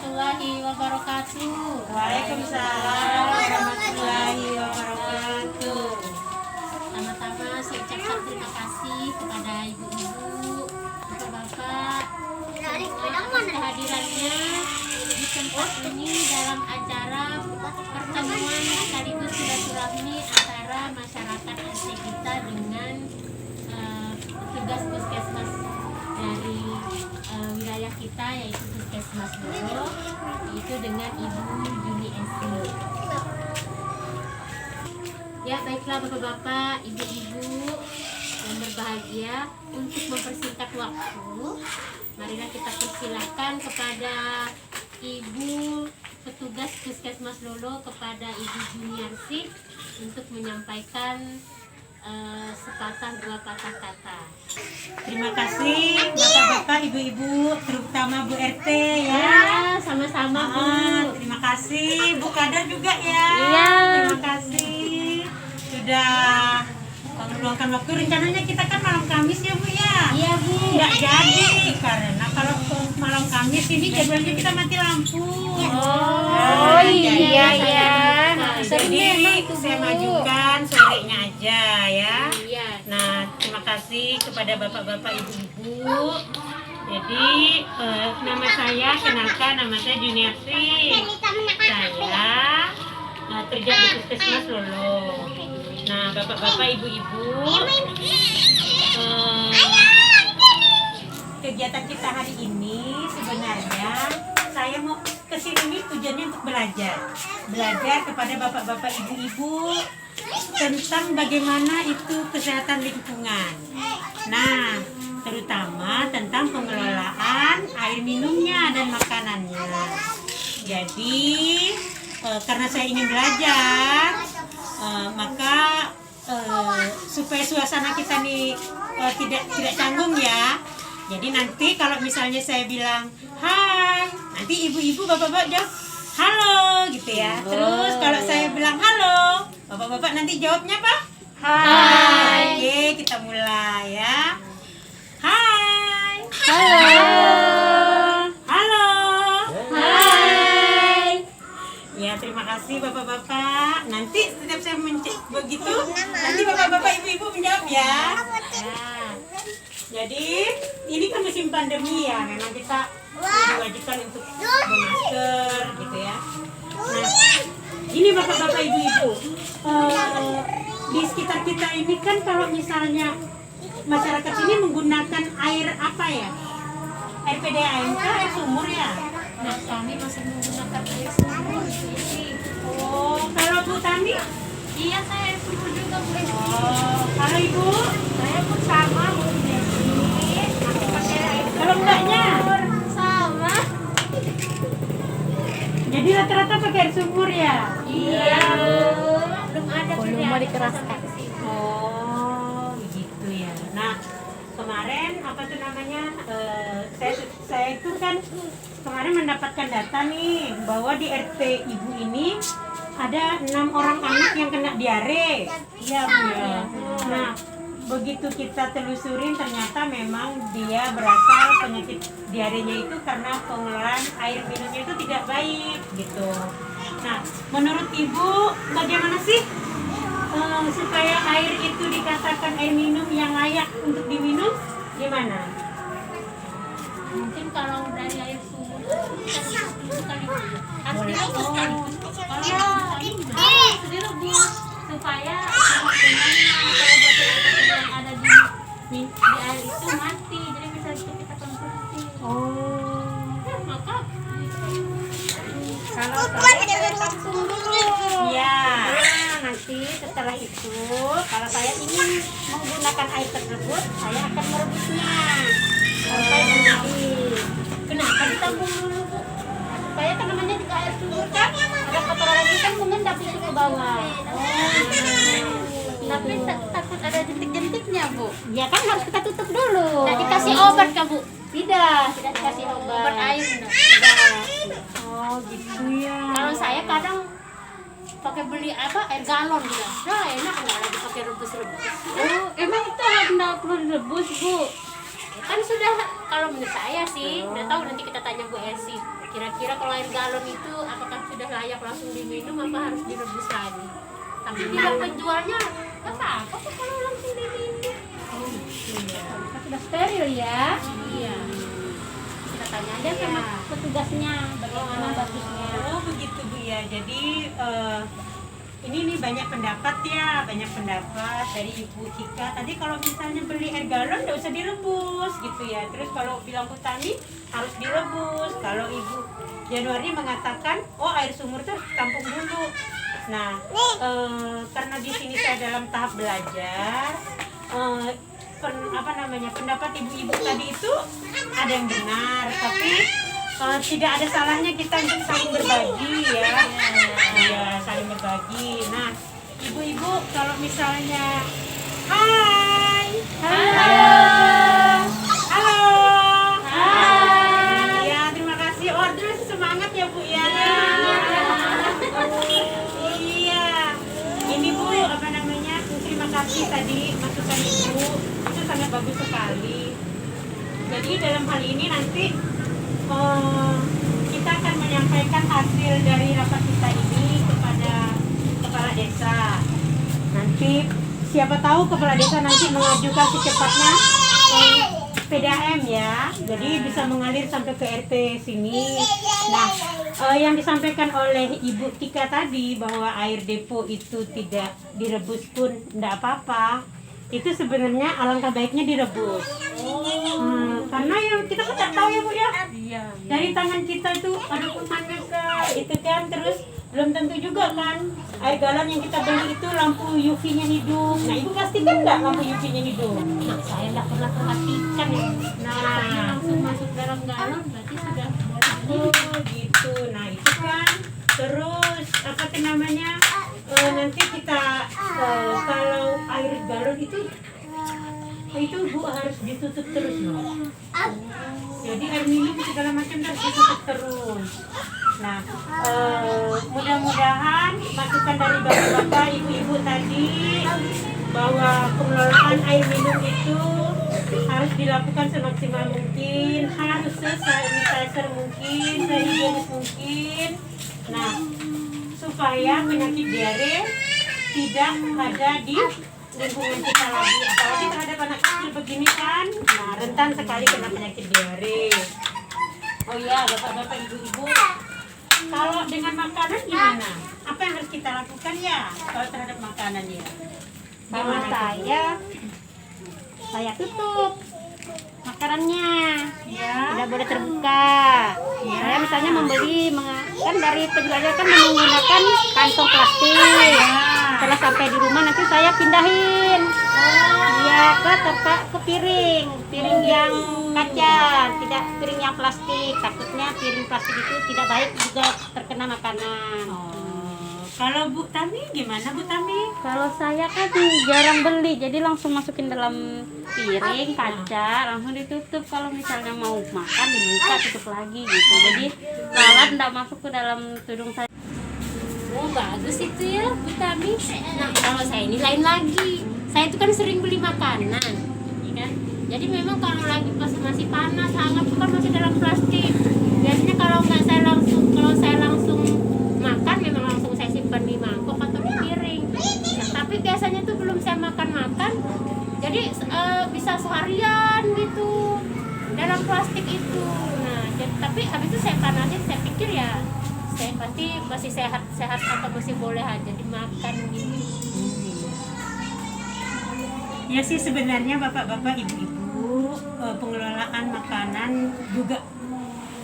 warahmatullahi wabarakatuh. Waalaikumsalam warahmatullahi wabarakatuh. Pertama-tama saya ucapkan terima kasih kepada ibu-ibu, bapak-bapak atas kehadirannya di tempat ini dalam acara pertemuan sekaligus silaturahmi antara masyarakat RT kita dengan petugas puskesmas dari wilayah kita, yaitu Puskesmas Lolo, yaitu dengan Ibu Juni Esti. Ya, baiklah bapak-bapak, ibu-ibu yang berbahagia, untuk mempersingkat waktu, marilah kita persilahkan kepada Ibu petugas Puskesmas Lolo, kepada Ibu Juniarsi untuk menyampaikan sepatah dua patah kata. Terima kasih bapak-bapak, ibu-ibu, terutama Bu RT ya. Sama-sama Bu. Terima kasih Bu Kadar juga ya. Iya. Terima kasih sudah meluangkan waktu. Rencananya kita kan malam Kamis ya Bu ya. Iya Bu. Tidak jadi karena kalau malam Kamis ini jadwalnya kita mati lampu. Oh iya ya. Jadi saya majukan sorenya aja ya. Iya. Nah, terima kasih kepada bapak-bapak, ibu-ibu. Jadi nama saya, kenalkan, nama saya Juniarsi. Saya kerja di Puskesmas Lolo. Nah, bapak-bapak, ibu-ibu, kegiatan kita hari ini sebenarnya saya mau kesini tujuannya untuk belajar kepada bapak-bapak, ibu-ibu tentang bagaimana itu kesehatan lingkungan. Nah, terutama tentang pengelolaan air minumnya dan makanannya. Jadi karena saya ingin belajar, maka supaya suasana kita nih tidak canggung ya. Jadi nanti kalau misalnya saya bilang hai, nanti ibu-ibu bapak-bapak jawab halo gitu ya. Terus kalau saya bilang halo, bapak-bapak nanti jawabnya apa? Hai. Oke, kita mulai ya. Hai. Halo. Halo. Hai. Ya, terima kasih bapak-bapak. Nanti setiap saya begitu, nanti bapak-bapak, ibu-ibu menjawab ya. Jadi ini kan musim pandemi ya, memang kita diwajibkan untuk bermasker gitu ya. Nah, ini bapak-bapak, ibu-ibu, di sekitar kita ini kan kalau misalnya masyarakat sini menggunakan air apa ya? Air PDAM kah, air sumur ya? Nah, kami masih menggunakan air sumur. Oh, kalau Bu Tani? Iya, saya air sumur juga Bu. Oh, kalau Ibu? Saya pun sama Bu. Kalau enggaknya? Sama. Jadi rata-rata pakai air sumur ya? Iya Bu. Belum ada Volume dikeraskan. Oh, begitu ya. Nah, kemarin apa tuh namanya? Saya itu kan kemarin mendapatkan data nih bahwa di RT Ibu ini ada 6 orang anak yang kena diare. Iya Bu ya. Nah, begitu kita telusurin ternyata memang dia berasal penyakit diarenya itu karena pengelolaan air minumnya itu tidak baik gitu. Nah, menurut Ibu bagaimana sih supaya air itu dikatakan air minum yang layak untuk diminum? Gimana? Mungkin kalau dari air sumur kita dulu kali harus direbus kan. Kalau harus direbus supaya obat-obat yang ada di air itu mati, jadi bisa kita konsumsi. Maka kalau saya langsung dulu. Iya. Nah, nanti setelah itu kalau saya ingin menggunakan air tersebut, saya akan merebusnya sampai mendidih. Kenapa ditampung dulu Bu? Supaya kan namanya juga air sumur kan, ada kotoran lagi kan mengendap itu ke bawah. Tapi takut ada jentik-jentiknya Bu. Ya kan harus kita tutup dulu. Tidak dikasih obat kah Bu? Tidak dikasih obat air. Tidak. Oh, gitu ya. Kalau saya kadang pakai beli air galon dia. Nah, enak nggak lagi pakai rebus-rebus. Oh, emang itu nggak perlu direbus Bu? Kan sudah, kalau menurut saya sih, udah tahu, nanti kita tanya Bu Esi Kira-kira kalau air galon itu apakah sudah layak langsung diminum apa harus direbus lagi? Tapi bilang penjualnya nggak apa-apa kok kalau langsung diminum. Oh, iya. Kan sudah steril ya. Iya. Kita tanya aja sama petugasnya bagaimana bagusnya. Oh begitu Bu ya. Jadi ini nih banyak pendapat dari Ibu Tika. Tadi kalau misalnya beli air galon nggak usah direbus gitu ya. Terus kalau bilang Bu Tami harus direbus. Kalau Ibu Januari mengatakan oh air sumur tuh tampung dulu. Nah karena di sini saya dalam tahap belajar. Pendapat ibu-ibu tadi itu ada yang benar, tapi tidak ada salahnya kita untuk saling berbagi ya. Ya, saling berbagi. Nah, ibu-ibu kalau misalnya hai. Halo. Halo. Hai. Ya, terima kasih. Order semangat ya, Bu ya. Iya. Ini Bu, terima kasih tadi masukan Ibu. Itu sangat bagus sekali. Jadi dalam hal ini nanti kita akan menyampaikan hasil dari rapat kita ini kepada kepala desa. Nanti siapa tahu kepala desa nanti mengajukan secepatnya PDAM ya. Jadi bisa mengalir sampai ke RT sini. Nah, yang disampaikan oleh Ibu Tika tadi bahwa air depo itu tidak direbus pun tidak apa-apa. Itu sebenarnya alangkah baiknya direbus. Karena yang kita kan tidak tahu ya Bu ya. Dari tangan kita tuh ada kumannya itu kan, terus belum tentu juga kan air galon yang kita beli itu lampu UV-nya hidup. Nah Ibu pastikan nggak lampu UV-nya hidup? Nah, saya nggak pernah perhatikan ya. Nah Langsung masuk dalam galon berarti sudah oh gitu. Nah itu kan terus apa sih namanya nanti kita kalau air galon itu Bu harus ditutup terus loh. Jadi air minum segala macam harus ditutup terus. Nah mudah-mudahan masukan dari bapak-bapak ibu-ibu tadi bahwa pengelolaan air minum itu harus dilakukan semaksimal mungkin, harus sesanitizer mungkin, sehigienis mungkin. Nah supaya penyakit diare tidak ada di lingkungan kita lagi, apalagi terhadap anak kecil begini kan. Nah rentan sekali kena penyakit diare. Oh ya bapak-bapak ibu-ibu, kalau dengan makanan gimana? Apa yang harus kita lakukan ya kalau terhadap makanan ya? Kalau saya tutup makanannya, Ya. tidak boleh terbuka. Ya. Saya misalnya kan dari penjualnya kan menggunakan kantong plastik. Setelah sampai di rumah nanti saya pindahin ke piring yang kaca, tidak piring yang plastik. Takutnya piring plastik itu tidak baik juga terkena makanan. Kalau Bu Tami gimana Bu Tami? Kalau saya kan jarang beli, jadi langsung masukin dalam piring kaca, langsung ditutup. Kalau misalnya mau makan dibuka, tutup lagi gitu. Jadi lalat tidak masuk ke dalam tudung saya. Oh bagus itu ya Bu Tami. Nah kalau saya ini lain lagi. Saya itu kan sering beli makanan, ya kan? Jadi memang kalau lagi masih panas, hangat itu kan masih dalam plastik. Biasanya kalau saya langsung makan memang langsung saya simpan di mangkok atau di piring. Nah, tapi biasanya tuh belum saya makan, jadi bisa seharian gitu dalam plastik itu. Nah, tapi habis itu saya panasin, saya pikir ya saya pasti masih sehat atau masih boleh aja dimakan gitu. Ya sih sebenarnya bapak-bapak ibu-ibu pengelolaan makanan juga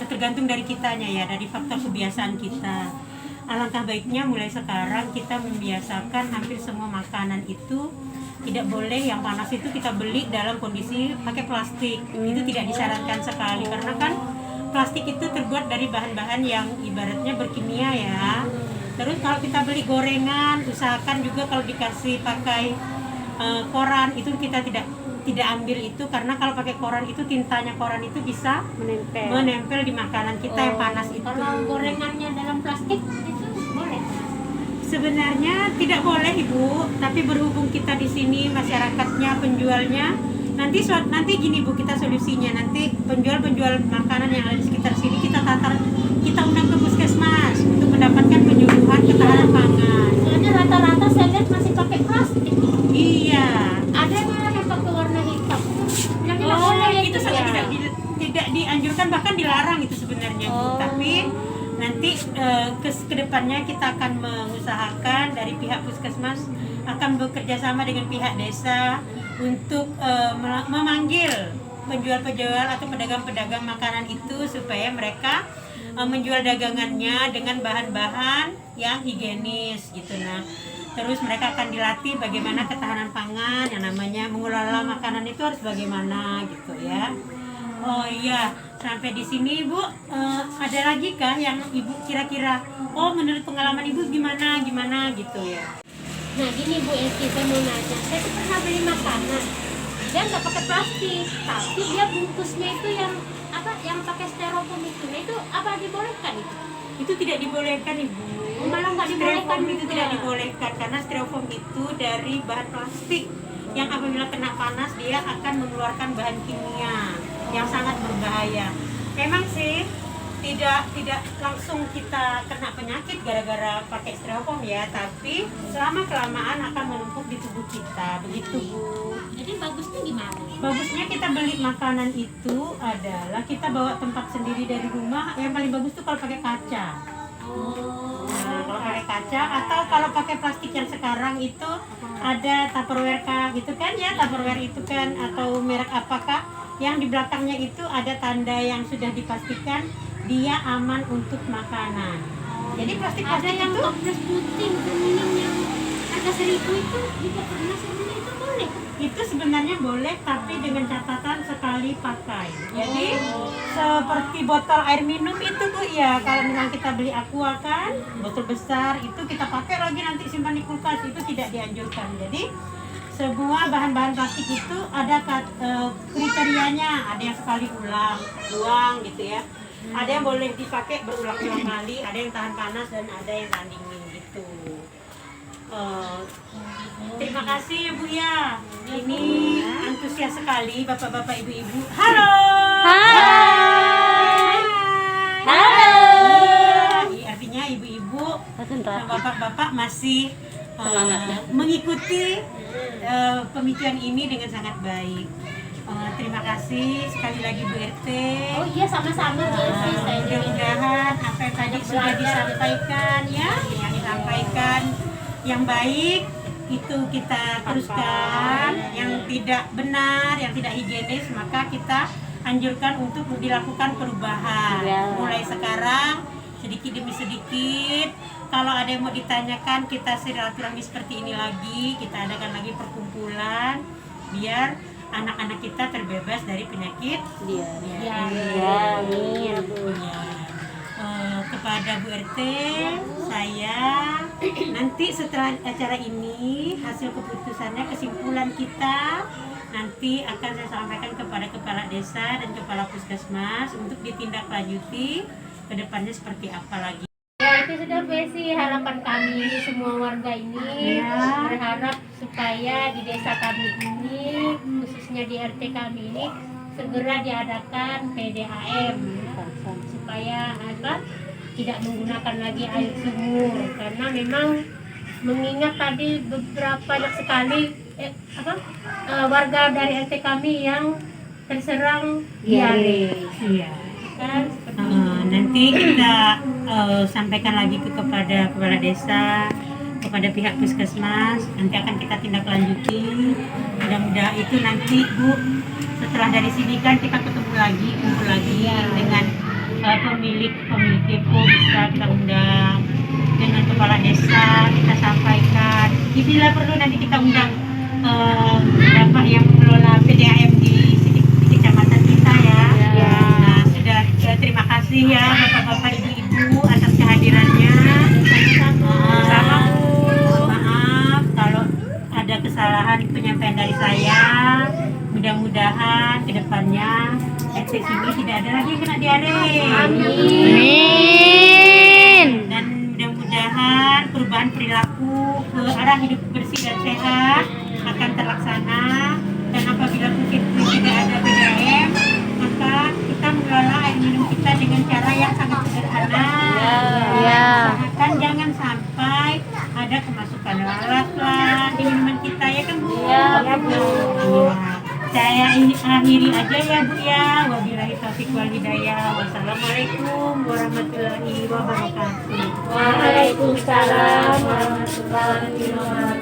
tergantung dari kitanya ya, dari faktor kebiasaan kita. Alangkah baiknya mulai sekarang kita membiasakan hampir semua makanan itu tidak boleh yang panas itu kita beli dalam kondisi pakai plastik. Itu tidak disarankan sekali karena kan plastik itu terbuat dari bahan-bahan yang ibaratnya berkimia ya. Terus kalau kita beli gorengan, usahakan juga kalau dikasih pakai koran itu kita tidak ambil itu, karena kalau pakai koran itu tintanya koran itu bisa menempel di makanan kita yang panas itu. Kalau gorengannya dalam plastik itu boleh? Sebenarnya tidak boleh Ibu, tapi berhubung kita di sini masyarakatnya, penjualnya, nanti gini Bu, kita solusinya nanti penjual makanan yang ada di sekitar sini kita dianjurkan, bahkan dilarang itu sebenarnya Bu. Tapi nanti ke depannya kita akan mengusahakan dari pihak puskesmas akan bekerja sama dengan pihak desa untuk memanggil penjual-penjual atau pedagang-pedagang makanan itu supaya mereka menjual dagangannya dengan bahan-bahan yang higienis gitu. Nah, terus mereka akan dilatih bagaimana ketahanan pangan, yang namanya mengelola makanan itu harus bagaimana gitu ya. Oh iya, sampai di sini Ibu, ada lagi kah yang Ibu kira-kira, oh menurut pengalaman Ibu gimana gitu ya? Nah gini Bu Esti, saya mau nanya, saya tuh pernah beli makanan, dia nggak pakai plastik, tapi dia bungkusnya itu yang apa, yang pakai styrofoam itu, nah itu apa dibolehkan itu? Itu tidak dibolehkan Ibu. Oh, malah nggak dibolehkan Styrofoam itu juga. tidak dibolehkan karena styrofoam itu dari bahan plastik yang apabila kena panas dia akan mengeluarkan bahan kimia yang sangat berbahaya. Memang sih tidak langsung kita kena penyakit gara-gara pakai styrofoam ya, tapi selama kelamaan akan menumpuk di tubuh kita, begitu Bu. Jadi bagusnya gimana? Bagusnya kita beli makanan itu adalah kita bawa tempat sendiri dari rumah. Yang paling bagus tuh kalau pakai kaca. Nah, kalau pakai kaca atau kalau pakai plastik yang sekarang itu ada Tupperware gitu kan ya, Tupperware itu kan, atau merek apakah yang di belakangnya itu ada tanda yang sudah dipastikan dia aman untuk makanan. Jadi Ada plastik-plastik yang itu toples putih minum yang harga 1.000 itu juga pernah saya beli, itu boleh? itu sebenarnya boleh, tapi dengan catatan sekali pakai. Jadi seperti botol air minum itu Bu ya, kalau memang kita beli aqua kan, botol besar itu kita pakai lagi nanti simpan di kulkas, itu tidak dianjurkan. Jadi semua bahan-bahan plastik itu ada kriterianya, ada yang sekali buang gitu ya, ada yang boleh dipakai berulang-ulang kali, ada yang tahan panas dan ada yang tahan dingin gitu. Terima kasih ya Bu ya. Ini antusias sekali Bapak-bapak Ibu-ibu. Halo. Hai. Halo. Iya, artinya ibu-ibu Sebentar. dan bapak-bapak masih Semangat. mengikuti pemikiran ini dengan sangat baik. Terima kasih sekali lagi Bu RT. Oh iya, sama-sama Bu Esti, saya juga. Mudah-mudahan apa yang tadi sudah disampaikan ya, yang disampaikan yang baik itu kita teruskan, yang tidak benar, yang tidak higienis maka kita anjurkan untuk dilakukan perubahan. Ya. Mulai sekarang sedikit demi sedikit. Kalau ada yang mau ditanyakan, kita silaturahmi seperti ini lagi, kita adakan lagi perkumpulan biar anak-anak kita terbebas dari penyakit Dia. Ya. Ya, amin. ya. Kepada Bu RT, saya nanti setelah acara ini hasil keputusannya, kesimpulan kita nanti akan saya sampaikan kepada kepala desa dan kepala puskesmas untuk ditindaklanjuti ke depannya seperti apa lagi. Ya itu sudah Bu Esti, harapan kami semua warga ini Ya. berharap supaya di desa kami ini, khususnya di RT kami ini, segera diadakan PDAM supaya tidak menggunakan lagi air sumur, karena memang mengingat tadi banyak sekali warga dari RT kami yang terserang diare. Iya. Kan seperti itu. Nanti kita sampaikan lagi kepada kepala desa, kepada pihak puskesmas, nanti akan kita tindak lanjuti. Mudah-mudahan itu nanti Bu, setelah dari sini kan kita ketemu lagi, kumpul lagi dengan pemilik depo, bisa kita undang, dengan kepala desa kita sampaikan. Bila perlu nanti kita undang Bapak yang mengelola PDAM di kecamatan kita ya. Nah, sudah terima kasih ya Bapak-bapak Ibu-ibu atas kehadirannya. Sama maaf kalau ada kesalahan penyampaian dari saya. Mudah-mudahan kedepannya RT sini tidak ada lagi yang kena diare. Amin. Dan mudah-mudahan perubahan perilaku ke arah hidup bersih dan sehat akan terlaksana. Dan apabila mungkin tidak ada PDAM, maka kita mengelola air minum kita dengan cara yang sangat sederhana. Ya. Usahakan jangan sampai ada kemasukan lalat lah di minuman kita ya kan Bu? Ya, Bu. Ya. Saya akhiri aja ya Bu ya. Wabillahi taufiq wal hidayah. Wassalamualaikum warahmatullahi wabarakatuh. Waalaikumsalam warahmatullahi wabarakatuh.